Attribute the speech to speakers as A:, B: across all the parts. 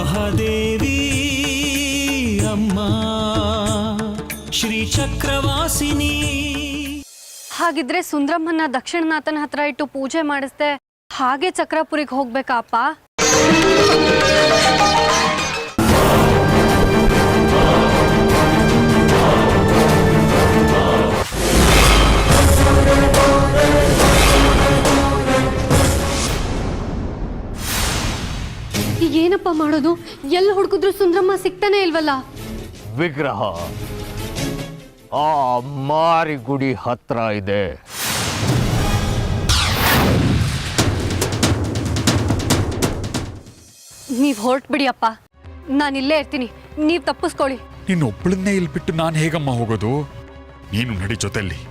A: ಮಹಾದೇವಿ ಅಮ್ಮ ಶ್ರೀ ಚಕ್ರವಾಸಿನಿ.
B: ಹಾಗಿದ್ರೆ ಸುಂದ್ರಮ್ಮನ ದಕ್ಷಿಣನಾಥನ ಹತ್ರ ಇಟ್ಟು ಪೂಜೆ ಮಾಡಿಸ್ದೆ ಹಾಗೆ ಚಕ್ರಪುರಿಗೆ ಹೋಗ್ಬೇಕಾಪ್ಪ? ಏನಪ್ಪ ಮಾಡೋದು? ಎಲ್ಲಿ ಹುಡುಕಿದ್ರು ಸುಂದ್ರಮ್ಮ ಸಿಗ್ತಾನೆ ಇಲ್ವಲ್ಲ.
C: ವಿಗ್ರಹ ಆ ಮಾರಿ ಗುಡಿ ಹತ್ರ ಇದೆ.
B: ನೀವ್ ಹೊರಟ್ಬಿಡಿ ಅಪ್ಪ, ನಾನು ಇಲ್ಲೇ ಇರ್ತೀನಿ, ನೀವ್ ತಪ್ಪಿಸ್ಕೊಳ್ಳಿ.
D: ನಿನ್ನೊಬ್ಬಳನ್ನೇ ಇಲ್ಲಿ ಬಿಟ್ಟು ನಾನು ಹೇಗಮ್ಮ ಹೋಗೋದು? ನೀನು ನಡಿ ಜೊತೆಯಲ್ಲಿ.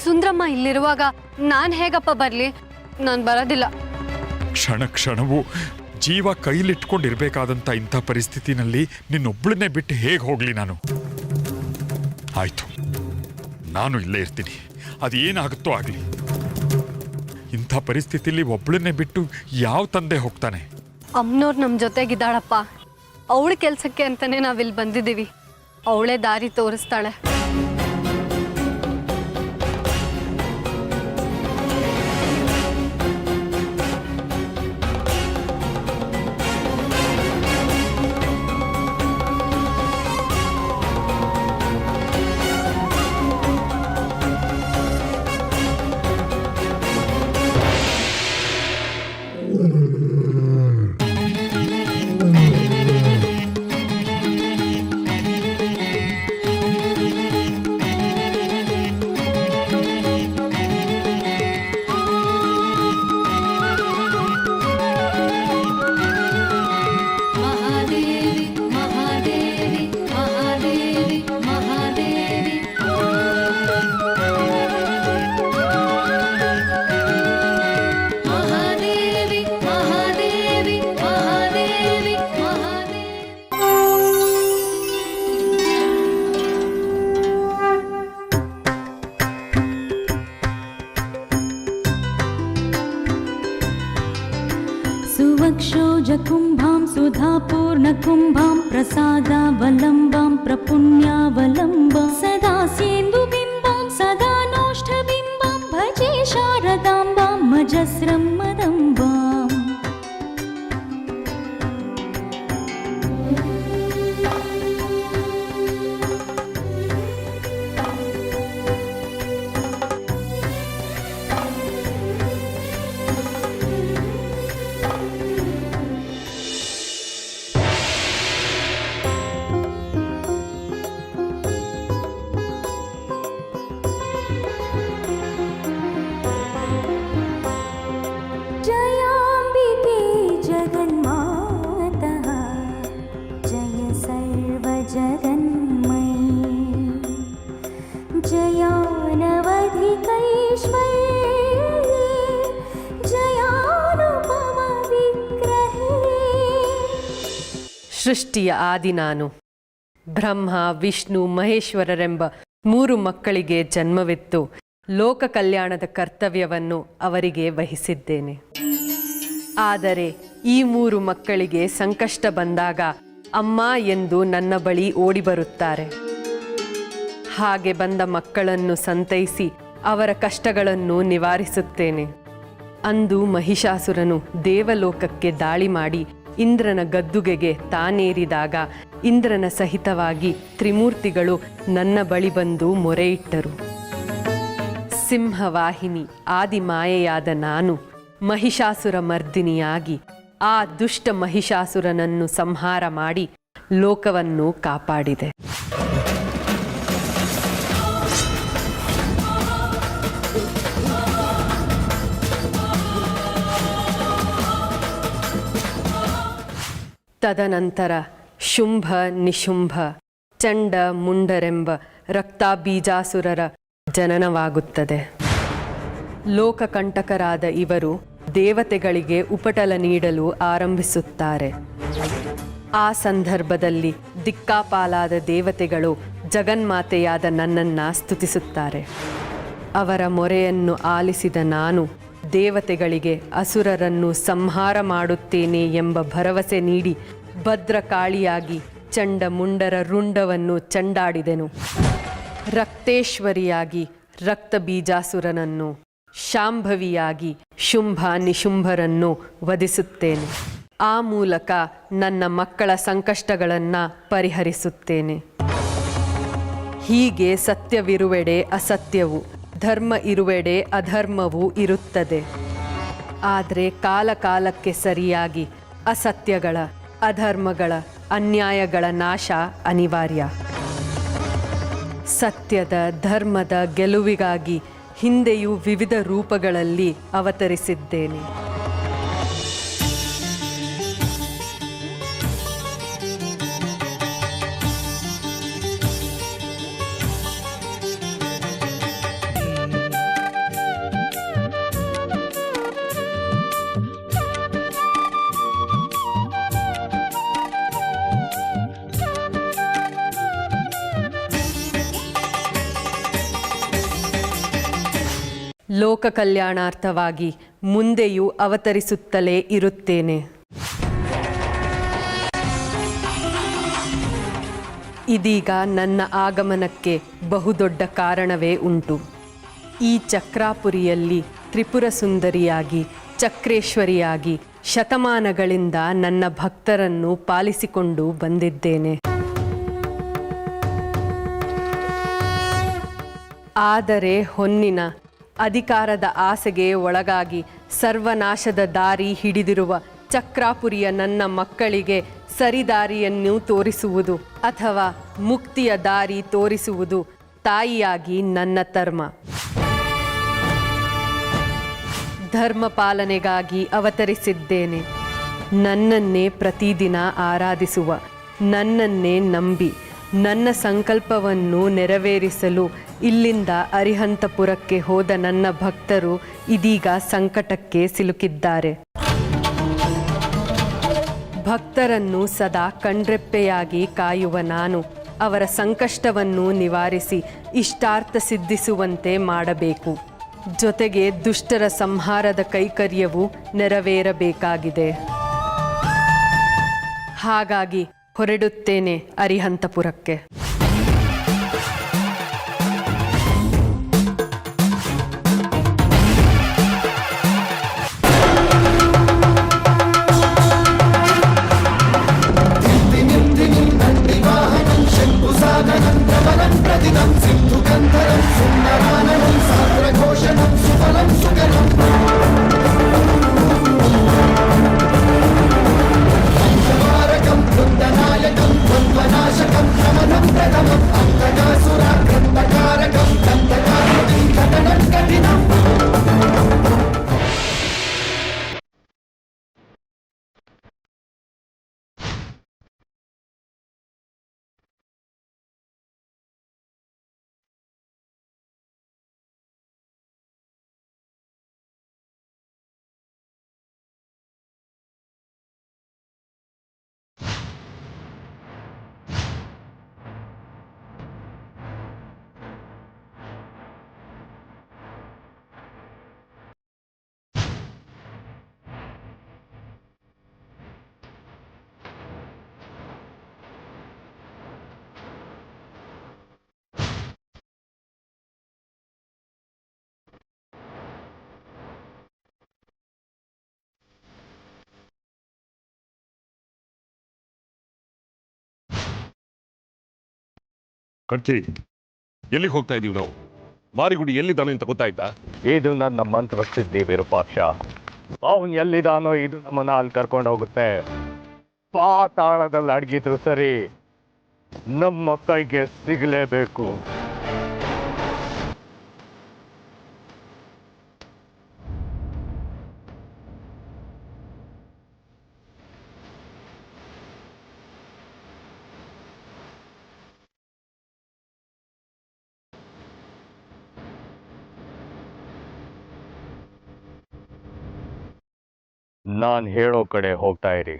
B: ಸುಂದ್ರಮ್ಮ ಇಲ್ಲಿರುವಾಗ ನಾನ್ ಹೇಗಪ್ಪ ಬರ್ಲಿ? ನಾನು ಬರೋದಿಲ್ಲ.
D: ಕ್ಷಣ ಕ್ಷಣವೂ ಜೀವ ಕೈಲಿಟ್ಕೊಂಡಿರ್ಬೇಕಾದಂಥ ಇಂಥ ಪರಿಸ್ಥಿತಿನಲ್ಲಿ ನಿನ್ನೊಬ್ಬಳನ್ನೇ ಬಿಟ್ಟು ಹೇಗೆ ಹೋಗ್ಲಿ ನಾನು? ಆಯ್ತು, ನಾನು ಇಲ್ಲೇ ಇರ್ತೀನಿ, ಅದು ಏನಾಗುತ್ತೋ ಆಗಲಿ. ಇಂಥ ಪರಿಸ್ಥಿತಿಯಲ್ಲಿ ಒಬ್ಬಳನ್ನೇ ಬಿಟ್ಟು ಯಾವ ತಂದೆ ಹೋಗ್ತಾನೆ?
B: ಅಮ್ಮನವ್ರು ನಮ್ಮ ಜೊತೆಗಿದ್ದಾಳಪ್ಪ. ಅವಳ ಕೆಲ್ಸಕ್ಕೆ ಅಂತಾನೆ ನಾವಿಲ್ಲಿ ಬಂದಿದ್ದೀವಿ. ಅವಳೇ ದಾರಿ ತೋರಿಸ್ತಾಳೆ.
E: सुवक्षोजकुम्भां सुधापूर्णकुम्भां प्रसादावलम्बां प्रपुण्यावलम्बां सदा सेन्दुबिम्बां सदा नोष्ठबिम्बां भजे शारदाम्बां मजस्रं मदम्बाम्.
F: ಸೃಷ್ಟಿಯ ಆದಿ ನಾನು. ಬ್ರಹ್ಮ, ವಿಷ್ಣು, ಮಹೇಶ್ವರರೆಂಬ 3 ಮಕ್ಕಳಿಗೆ ಜನ್ಮವಿತ್ತು ಲೋಕ ಕಲ್ಯಾಣದ ಕರ್ತವ್ಯವನ್ನು ಅವರಿಗೆ ವಹಿಸಿದ್ದೇನೆ. ಆದರೆ ಈ 3 ಮಕ್ಕಳಿಗೆ ಸಂಕಷ್ಟ ಬಂದಾಗ ಅಮ್ಮ ಎಂದು ನನ್ನ ಬಳಿ ಓಡಿಬರುತ್ತಾರೆ. ಹಾಗೆ ಬಂದ ಮಕ್ಕಳನ್ನು ಸಂತೈಸಿ ಅವರ ಕಷ್ಟಗಳನ್ನು ನಿವಾರಿಸುತ್ತೇನೆ. ಅಂದು ಮಹಿಷಾಸುರನು ದೇವಲೋಕಕ್ಕೆ ದಾಳಿ ಮಾಡಿ ಇಂದ್ರನ ಗದ್ದುಗೆಗೆ ತಾನೇರಿದಾಗ ಇಂದ್ರನ ಸಹಿತವಾಗಿ ತ್ರಿಮೂರ್ತಿಗಳು ನನ್ನ ಬಳಿ ಬಂದು ಮೊರೆಯಿಟ್ಟರು. ಸಿಂಹವಾಹಿನಿ ಆದಿಮಾಯೆಯಾದ ನಾನು ಮಹಿಷಾಸುರ ಮರ್ದಿನಿಯಾಗಿ ಆ ದುಷ್ಟ ಮಹಿಷಾಸುರನನ್ನು ಸಂಹಾರ ಮಾಡಿ ಲೋಕವನ್ನು ಕಾಪಾಡಿದೆ. ತದನಂತರ ಶುಂಭ, ನಿಶುಂಭ, ಚಂಡ, ಮುಂಡರೆಂಬ ರಕ್ತಾಬೀಜಾಸುರರ ಜನನವಾಗುತ್ತದೆ. ಲೋಕಕಂಟಕರಾದ ಇವರು ದೇವತೆಗಳಿಗೆ ಉಪಟಳ ನೀಡಲು ಆರಂಭಿಸುತ್ತಾರೆ. ಆ ಸಂದರ್ಭದಲ್ಲಿ ದಿಕ್ಕಾಪಾಲಾದ ದೇವತೆಗಳು ಜಗನ್ಮಾತೆಯಾದ ನನ್ನನ್ನು ಸ್ತುತಿಸುತ್ತಾರೆ. ಅವರ ಮೊರೆಯನ್ನು ಆಲಿಸಿದ ನಾನು ದೇವತೆಗಳಿಗೆ ಅಸುರರನ್ನು ಸಂಹಾರ ಮಾಡುತ್ತೇನೆ ಎಂಬ ಭರವಸೆ ನೀಡಿ ಭದ್ರಕಾಳಿಯಾಗಿ ಚಂಡಮುಂಡರ ರುಂಡವನ್ನು ಚಂಡಾಡಿದೆನು. ರಕ್ತೇಶ್ವರಿಯಾಗಿ ರಕ್ತಬೀಜಾಸುರನನ್ನು, ಶಾಂಭವಿಯಾಗಿ ಶುಂಭ ನಿಶುಂಭರನ್ನು ವಧಿಸುತ್ತೇನೆ. ಆ ಮೂಲಕ ನನ್ನ ಮಕ್ಕಳ ಸಂಕಷ್ಟಗಳನ್ನು ಪರಿಹರಿಸುತ್ತೇನೆ. ಹೀಗೆ ಸತ್ಯವಿರುವೆಡೆ ಅಸತ್ಯವು, ಧರ್ಮ ಇರುವೆಡೆ ಅಧರ್ಮವೂ ಇರುತ್ತದೆ. ಆದರೆ ಕಾಲಕಾಲಕ್ಕೆ ಸರಿಯಾಗಿ ಅಸತ್ಯಗಳ, ಅಧರ್ಮಗಳ, ಅನ್ಯಾಯಗಳ ನಾಶ ಅನಿವಾರ್ಯ. ಸತ್ಯದ, ಧರ್ಮದ ಗೆಲುವಿಗಾಗಿ ಹಿಂದೆಯೂ ವಿವಿಧ ರೂಪಗಳಲ್ಲಿ ಅವತರಿಸಿದ್ದೇನೆ. ಲೋಕ ಕಲ್ಯಾಣಾರ್ಥವಾಗಿ ಮುಂದೆಯೂ ಅವತರಿಸುತ್ತಲೇ ಇರುತ್ತೇನೆ. ಇದೀಗ ನನ್ನ ಆಗಮನಕ್ಕೆ ಬಹುದೊಡ್ಡ ಕಾರಣವೇ ಉಂಟು. ಈ ಚಕ್ರಾಪುರಿಯಲ್ಲಿ ತ್ರಿಪುರ ಸುಂದರಿಯಾಗಿ, ಚಕ್ರೇಶ್ವರಿಯಾಗಿ ಶತಮಾನಗಳಿಂದ ನನ್ನ ಭಕ್ತರನ್ನು ಪಾಲಿಸಿಕೊಂಡು ಬಂದಿದ್ದೇನೆ. ಆದರೆ ಹೊನ್ನಿನ ಅಧಿಕಾರದ ಆಸೆಗೆ ಒಳಗಾಗಿ ಸರ್ವನಾಶದ ದಾರಿ ಹಿಡಿದಿರುವ ಚಕ್ರಾಪುರಿಯ ನನ್ನ ಮಕ್ಕಳಿಗೆ ಸರಿದಾರಿಯನ್ನು ತೋರಿಸುವುದು ಅಥವಾ ಮುಕ್ತಿಯ ದಾರಿ ತೋರಿಸುವುದು ತಾಯಿಯಾಗಿ ನನ್ನ ಧರ್ಮ. ಧರ್ಮ ಪಾಲನೆಗಾಗಿ ಅವತರಿಸಿದ್ದೇನೆ. ನನ್ನನ್ನೇ ಪ್ರತಿದಿನ ಆರಾಧಿಸುವ, ನನ್ನನ್ನೇ ನಂಬಿ ನನ್ನ ಸಂಕಲ್ಪವನ್ನು ನೆರವೇರಿಸಲು ಇಲ್ಲಿಂದ ಅರಿಹಂತಪುರಕ್ಕೆ ಹೋದ ನನ್ನ ಭಕ್ತರು ಇದೀಗ ಸಂಕಟಕ್ಕೆ ಸಿಲುಕಿದ್ದಾರೆ. ಭಕ್ತರನ್ನು ಸದಾ ಕಣ್ರೆಪ್ಪೆಯಾಗಿ ಕಾಯುವ ನಾನು ಅವರ ಸಂಕಷ್ಟವನ್ನು ನಿವಾರಿಸಿ ಇಷ್ಟಾರ್ಥ ಸಿದ್ಧಿಸುವಂತೆ ಮಾಡಬೇಕು. ಜೊತೆಗೆ ದುಷ್ಟರ ಸಂಹಾರದ ಕೈಕರ್ಯವೂ ನೆರವೇರಬೇಕಾಗಿದೆ. ಹಾಗಾಗಿ ಹೊರಡುತ್ತೇನೆ ಅರಿಹಂತಪುರಕ್ಕೆ.
G: ಕಟ್ಟಿ ಎಲ್ಲಿಗೆ ಹೋಗ್ತಾ ಇದೀವಿ ನಾವು? ಮಾರಿಗುಡಿ ಎಲ್ಲಿದ್ದಾನೆ ಅಂತ ಗೊತ್ತಾಯ್ತಾ?
C: ಇದು ನನ್ನ ಮಂತ್ರಸಿದ್ಧಿ ವಿರೂಪಾಕ್ಷ. ಅವನು ಎಲ್ಲಿದ್ದಾನೋ ಇದು ನಮ್ಮನ್ನ ಅಲ್ಲಿ ಕರ್ಕೊಂಡು ಹೋಗುತ್ತೆ. ಪಾತಾಳದಲ್ಲಿ ಅಡಗಿದ್ರು ಸರಿ, ನಮ್ಮ ಕೈಗೆ ಸಿಗಲೇಬೇಕು. ನಾನು ಹೇಳೋ ಕಡೆ ಹೋಗ್ತಾ ಇರಿ.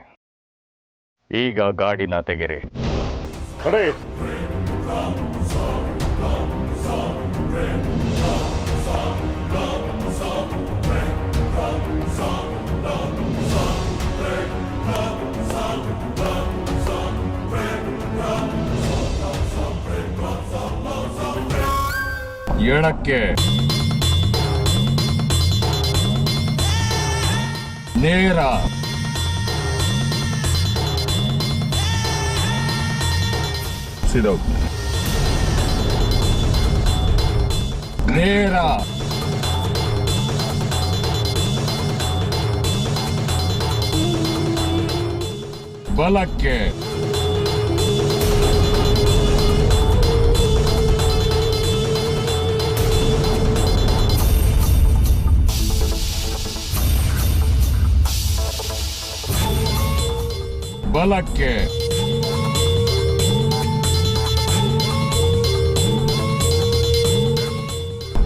C: ಈಗ ಗಾಡಿನ ತೆಗಿರಿ.
G: ಕಡೆ
D: ಎಡಕ್ಕೆ, ನೇರ,
G: ಸೀದಾ
D: ನೇರ, ಬಲಕ್ಕೆ, ಬಲಕ್ಕೆ,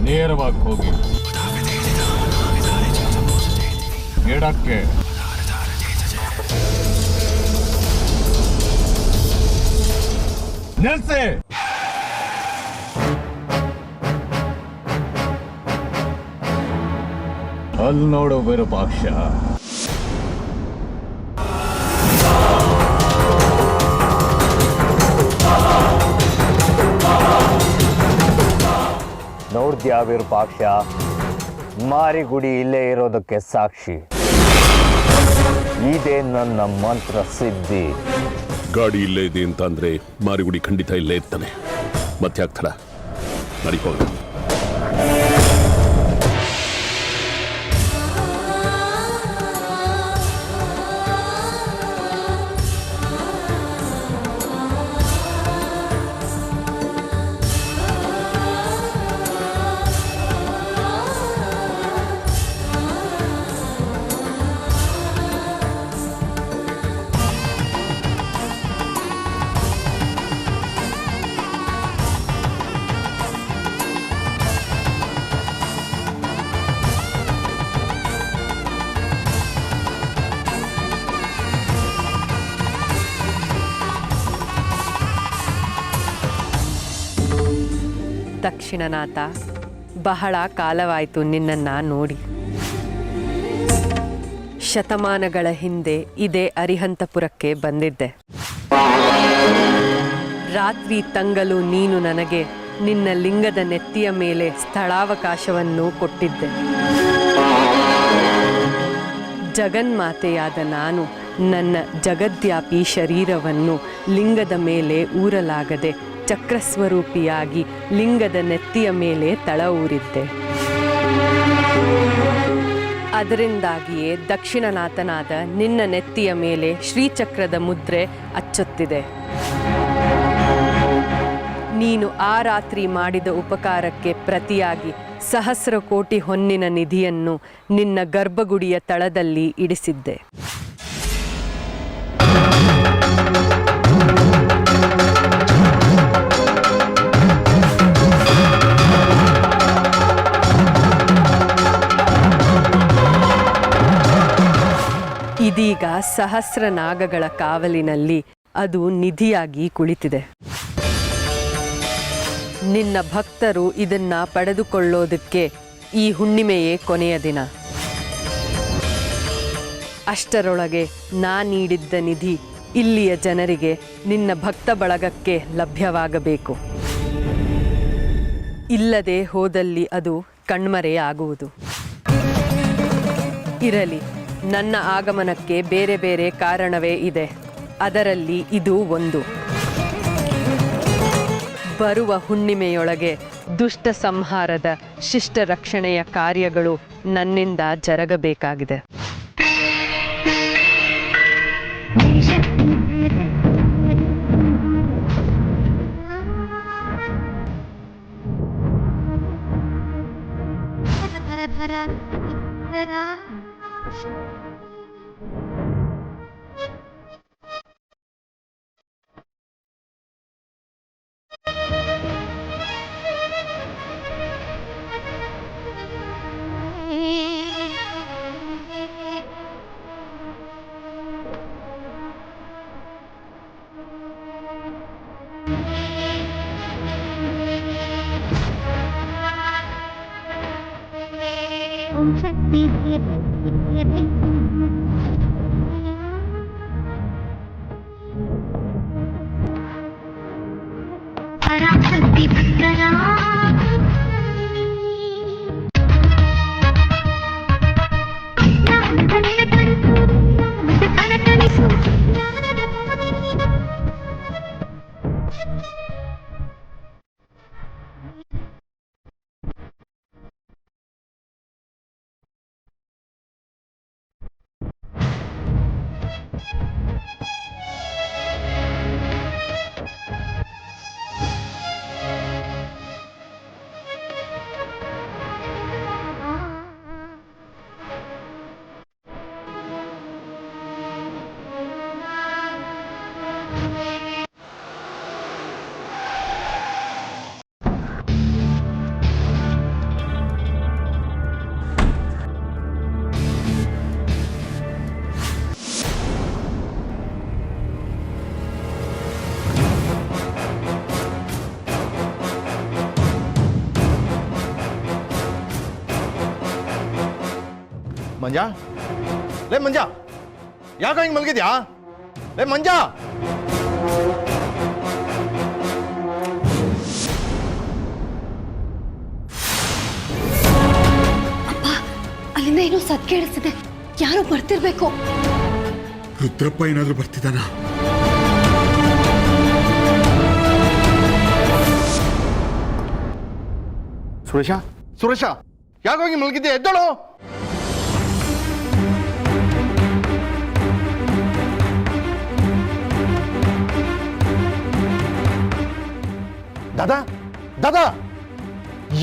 D: ನೇರವಾಗಿ ಹೋಗಿ, ಎಡಕ್ಕೆ, ನಿಲ್ಸಿ. ಅಲ್ಲಿ ನೋಡು ವಿರೂಪಾಕ್ಷ,
C: ನೋಡ್ದ್ಯಾ ವಿರೂಪಾಕ್ಷ, ಮಾರಿಗುಡಿ ಇಲ್ಲೇ ಇರೋದಕ್ಕೆ ಸಾಕ್ಷಿ. ಇದೇ ನನ್ನ ಮಂತ್ರ ಸಿದ್ಧಿ.
G: ಗಾಡಿ ಇಲ್ಲೇ ಇದೆ ಅಂತ ಅಂದ್ರೆ ಮಾರಿಗುಡಿ ಖಂಡಿತ ಇಲ್ಲೇ ಇರ್ತಾನೆ. ಮತ್ತೆ ಆಗ್ತಡ ನಡಿ ಹೋಗ.
F: ದಕ್ಷಿಣನಾಥ, ಬಹಳ ಕಾಲವಾಯಿತು ನಿನ್ನನ್ನು ನೋಡಿ. ಶತಮಾನಗಳ ಹಿಂದೆ ಇದೇ ಅರಿಹಂತಪುರಕ್ಕೆ ಬಂದಿದ್ದೆ. ರಾತ್ರಿ ತಂಗಲು ನೀನು ನನಗೆ ನಿನ್ನ ಲಿಂಗದ ನೆತ್ತಿಯ ಮೇಲೆ ಸ್ಥಳಾವಕಾಶವನ್ನು ಕೊಟ್ಟಿದ್ದೆ. ಜಗನ್ಮಾತೆಯಾದ ನಾನು ನನ್ನ ಜಗದ್ವ್ಯಾಪಿ ಶರೀರವನ್ನು ಲಿಂಗದ ಮೇಲೆ ಊರಲಾಗದೆ ಚಕ್ರಸ್ವರೂಪಿಯಾಗಿ ಲಿಂಗದ ನೆತ್ತಿಯ ಮೇಲೆ ತಳ ಊರಿದ್ದೆ. ಅದರಿಂದಾಗಿಯೇ ದಕ್ಷಿಣನಾಥನಾದ ನಿನ್ನ ನೆತ್ತಿಯ ಮೇಲೆ ಶ್ರೀಚಕ್ರದ ಮುದ್ರೆ ಅಚ್ಚೊತ್ತಿದೆ. ನೀನು ಆ ರಾತ್ರಿ ಮಾಡಿದ ಉಪಕಾರಕ್ಕೆ ಪ್ರತಿಯಾಗಿ 1000 ಕೋಟಿ ಹೊನ್ನಿನ ನಿಧಿಯನ್ನು ನಿನ್ನ ಗರ್ಭಗುಡಿಯ ತಳದಲ್ಲಿ ಇಡಿಸಿದ್ದೆ. ಇದೀಗ 1000 ನಾಗಗಳ ಕಾವಲಿನಲ್ಲಿ ಅದು ನಿಧಿಯಾಗಿ ಕುಳಿತಿದೆ. ನಿನ್ನ ಭಕ್ತರು ಇದನ್ನ ಪಡೆದುಕೊಳ್ಳೋದಕ್ಕೆ ಈ ಹುಣ್ಣಿಮೆಯೇ ಕೊನೆಯ ದಿನ. ಅಷ್ಟರೊಳಗೆ ನಾ ನೀಡಿದ್ದ ನಿಧಿ ಇಲ್ಲಿಯ ಜನರಿಗೆ, ನಿನ್ನ ಭಕ್ತ ಬಳಗಕ್ಕೆ ಲಭ್ಯವಾಗಬೇಕು. ಇಲ್ಲದೆ ಹೋದಲ್ಲಿ ಅದು ಕಣ್ಮರೆಯಾಗುವುದು. ಇರಲಿ, ನನ್ನ ಆಗಮನಕ್ಕೆ ಬೇರೆ ಬೇರೆ ಕಾರಣವೇ ಇದೆ. ಅದರಲ್ಲಿ ಇದು ಒಂದು. ಬರುವ ಹುಣ್ಣಿಮೆಯೊಳಗೆ ದುಷ್ಟ ಸಂಹಾರದ ಶಿಷ್ಟ ರಕ್ಷಣೆಯ ಕಾರ್ಯಗಳು ನನ್ನಿಂದ ಜರಗಬೇಕಾಗಿದೆ.
H: ಪರಾಶಕ್ತಿ ಭಕ್ತರ ಮಂಜ, ಲೇ ಮಂಜ, ಯಾಕ ಹಿಂಗ್ ಮಲಗಿದ್ಯಾ? ಲೇ ಮಂಜ,
B: ಅಲ್ಲಿಂದ ಏನೋ ಸದ್ ಕೇಳಿಸ್ತಿದೆ. ಯಾರೋ ಬರ್ತಿರ್ಬೇಕು.
D: ರುದ್ರಪ್ಪ ಏನಾದ್ರೂ ಬರ್ತಿದ್ದಾನ?
H: ಸುರೇಶ, ಸುರೇಶ, ಯಾಕ ಹಿಂಗ್ ಮಲಗಿದ್ಯಾ? ಎದ್ದೋಳು. ದಾದಾ, ದಾದಾ,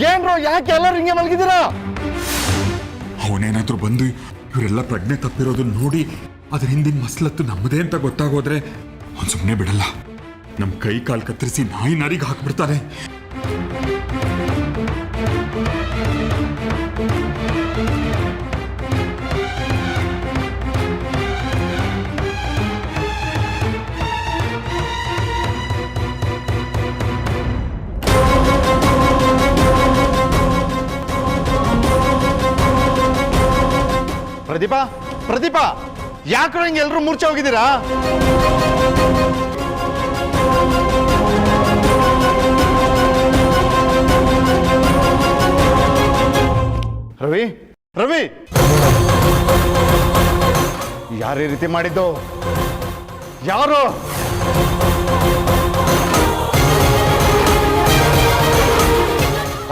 H: ಏನ್ರೋ ಯಾಕೆ ಎಲ್ಲರೂ ಹಿಂಗೆ ಮಲಗಿದ್ದೀರಾ?
D: ಅವನೇನಾದ್ರೂ ಬಂದು ಇವರೆಲ್ಲ ಪ್ರಜ್ಞೆ ತಪ್ಪಿರೋದನ್ನ ನೋಡಿ ಅದ್ರ ಹಿಂದಿನ ಮಸಲತ್ತು ನಮ್ಮದೇ ಅಂತ ಗೊತ್ತಾಗೋದ್ರೆ ಅವ್ನು ಸುಮ್ಮನೆ ಬಿಡಲ್ಲ. ನಮ್ಮ ಕೈ ಕಾಲು ಕತ್ತರಿಸಿ ನಾಯಿ ನಾರಿಗೆ ಹಾಕ್ಬಿಡ್ತಾನೆ.
H: ಪ್ರದೀಪಾ, ಪ್ರದೀಪಾ, ಯಾಕ್ರೋ ಹಿಂಗೆ ಎಲ್ರು ಮೂರ್ಛೆ ಹೋಗಿದ್ದೀರಾ? ರವಿ, ರವಿ, ಯಾರು ಈ ರೀತಿ ಮಾಡಿದ್ದು? ಯಾರು?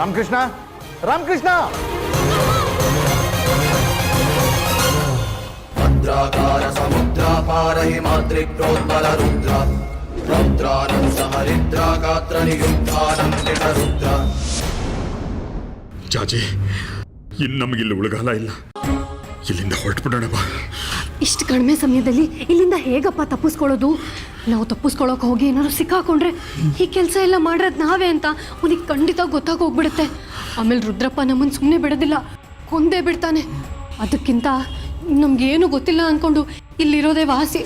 H: ರಾಮಕೃಷ್ಣ, ರಾಮಕೃಷ್ಣ,
I: ಮಂದ್ರಾಕಾರ ಸಮುದ್ರಾಪಾರ ಹಿಮಾದ್ರಿಕ್ರೋದ್ಬಲ ರುದ್ರ ರೌದ್ರಾನಂದ ಹರಿದ್ರ ಗಾತ್ರ ನಿಯುಕ್ತಾನಂದಿತ ರುದ್ರ.
D: ಜಾಜಿ, ಇನ್ನು ನಮಗಿಲ್ಲಿ ಉಳಗಾಲ ಇಲ್ಲ. ಇಲ್ಲಿಂದ ಹೊರಟ್ಬಿಡೋಣ ಬಾ.
B: ಇಷ್ಟು ಕಡಿಮೆ ಸಮಯದಲ್ಲಿ ಇಲ್ಲಿಂದ ಹೇಗಪ್ಪ ತಪ್ಪಿಸ್ಕೊಳ್ಳೋದು? ನಾವು ತಪ್ಪಿಸ್ಕೊಳ್ಳೋಕೆ ಹೋಗಿ ಏನಾದ್ರು ಸಿಕ್ಕಾಕೊಂಡ್ರೆ ಈ ಕೆಲಸ ಎಲ್ಲ ಮಾಡಿರೋದು ನಾವೇ ಅಂತ ಅವನಿಗೆ ಖಂಡಿತ ಗೊತ್ತಾಗೋಗ್ಬಿಡುತ್ತೆ. ಆಮೇಲೆ ರುದ್ರಪ್ಪ ನಮ್ಮನ್ನು ಸುಮ್ಮನೆ ಬಿಡೋದಿಲ್ಲ, ಕೊಂದೇ ಬಿಡ್ತಾನೆ. ಅದಕ್ಕಿಂತ ನಮ್ಗೇನು ಗೊತ್ತಿಲ್ಲ ಅಂದ್ಕೊಂಡು ಇಲ್ಲಿರೋದೇ ವಾಸಿ.